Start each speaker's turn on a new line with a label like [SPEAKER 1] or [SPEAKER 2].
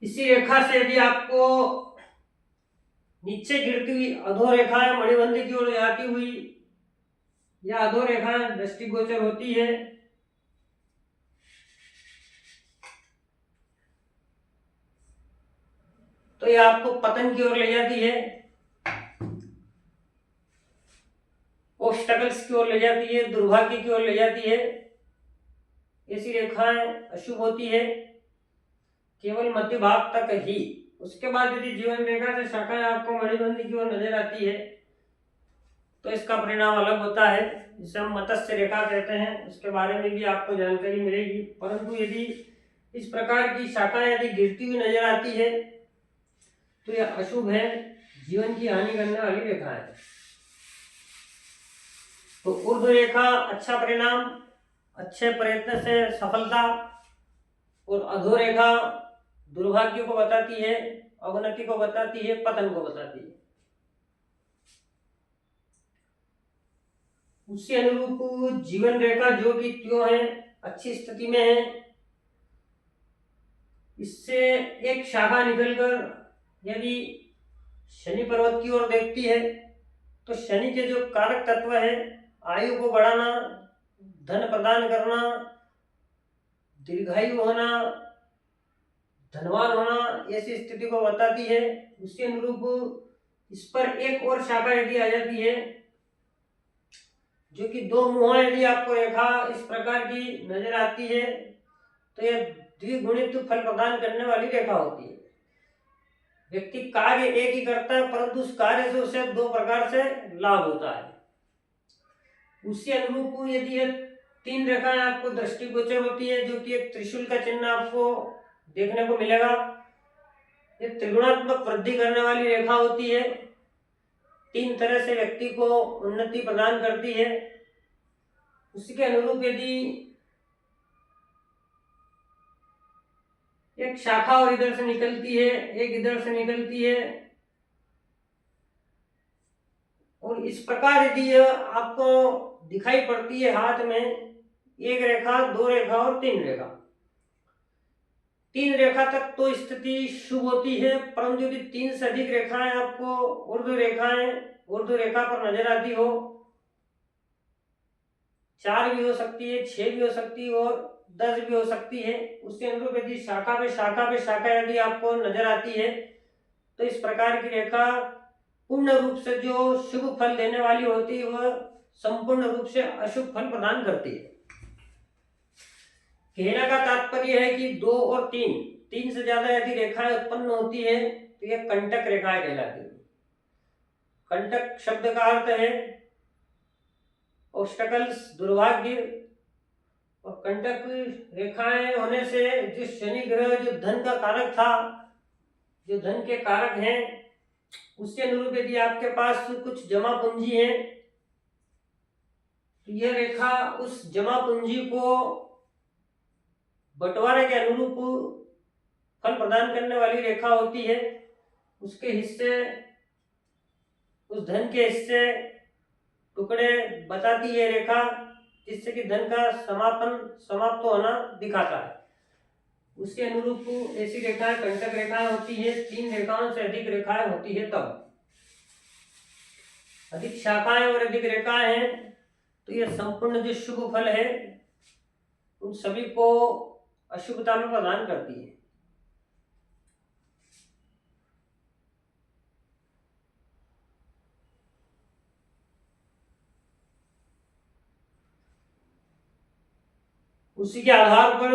[SPEAKER 1] इसी रेखा से यदि आपको नीचे गिरती हुई अधोरेखाएं मणिबंध की ओर जाती हुई या अधोरेखाएं दृष्टिगोचर होती है तो ये आपको पतन की ओर ले जाती है, ऑब्स्टकल्स की ओर ले जाती है, दुर्भाग्य की ओर ले जाती है। ऐसी रेखाएं अशुभ होती है केवल मध्य भाग तक ही। उसके बाद यदि जीवन रेखा से शाखाएं आपको मणिबंध की ओर नजर आती है तो इसका परिणाम अलग होता है, जिसे हम मत्स्य रेखा कहते हैं। उसके बारे में भी आपको जानकारी मिलेगी। परंतु यदि इस प्रकार की शाखाएं यदि गिरती हुई नजर आती है तो यह अशुभ है, जीवन की हानि करने वाली रेखा है। तो ऊर्ध्व रेखा अच्छा परिणाम, अच्छे प्रयत्न से सफलता, और अधोरेखा दुर्भाग्य को बताती है, अवनति को बताती है, पतन को बताती है। उसी अनुरूप जीवन रेखा जो कि त्यों है, अच्छी स्थिति में है, इससे एक शाखा निकलकर यदि शनि पर्वत की ओर देखती है तो शनि के जो कारक तत्व है, आयु को बढ़ाना, धन प्रदान करना, दीर्घायु होना, धनवान होना, ऐसी स्थिति को बताती है। उसी अनुरूप इस पर एक और शाखा यदि आ जाती है जो कि दो मुहा यदि आपको रेखा इस प्रकार की नजर आती है तो यह द्विगुणित फल प्रदान करने वाली रेखा होती है। व्यक्ति कार्य एक ही करता है परंतु उस कार्य से उसे दो प्रकार से लाभ होता है। उसी अनुरूप यदि यह तीन रेखाएं आपको दृष्टिगोचर होती है जो कि एक त्रिशूल का चिन्ह आपको देखने को मिलेगा, ये त्रिगुणात्मक वृद्धि करने वाली रेखा होती है, तीन तरह से व्यक्ति को उन्नति प्रदान करती है। उसके अनुरूप यदि एक शाखा और इधर से निकलती है, एक इधर से निकलती है, और इस प्रकार यदि यह आपको दिखाई पड़ती है हाथ में, एक रेखा, दो रेखा और तीन रेखा, तीन रेखा तक तो स्थिति शुभ होती है। परंतु यदि तीन से अधिक रेखाएं आपको ऊर्ध्व रेखा पर नजर आती हो, चार भी हो सकती है, छह भी हो सकती है और 10 भी हो सकती है, उसके अनुरूप यदि शाखा पे शाखा यदि आपको नजर आती है तो इस प्रकार की रेखा पूर्ण रूप से जो शुभ फल देने वाली होती है वह संपूर्ण रूप से अशुभ फल प्रदान करती है। कहने का तात्पर्य है कि दो और तीन से ज्यादा यदि रेखाएं उत्पन्न होती है तो यह कंटक रेखाएं कहलाती है। कंटक शब्द का अर्थ है ऑब्स्टकल्स, दुर्भाग्य, और कंटक रेखाएं होने से जो शनि ग्रह जो धन का कारक था, जो धन के कारक हैं, उसके अनुरूप यदि आपके पास कुछ जमा पूंजी है तो यह रेखा उस जमा पूंजी को बंटवारे के अनुरूप फल प्रदान करने वाली रेखा होती है। उसके हिस्से, उस धन के हिस्से टुकड़े बताती है रेखा, जिससे कि धन का समाप्त होना दिखाता है। उसके अनुरूप ऐसी रेखाएं कंटक रेखाएं होती है। तीन रेखाओं से अधिक रेखाएं होती है तब अधिक शाखाएं और अधिक रेखाएं हैं तो यह संपूर्ण जो शुभ फल है उन सभी को अशुभता में प्रदान करती है। उसी के आधार पर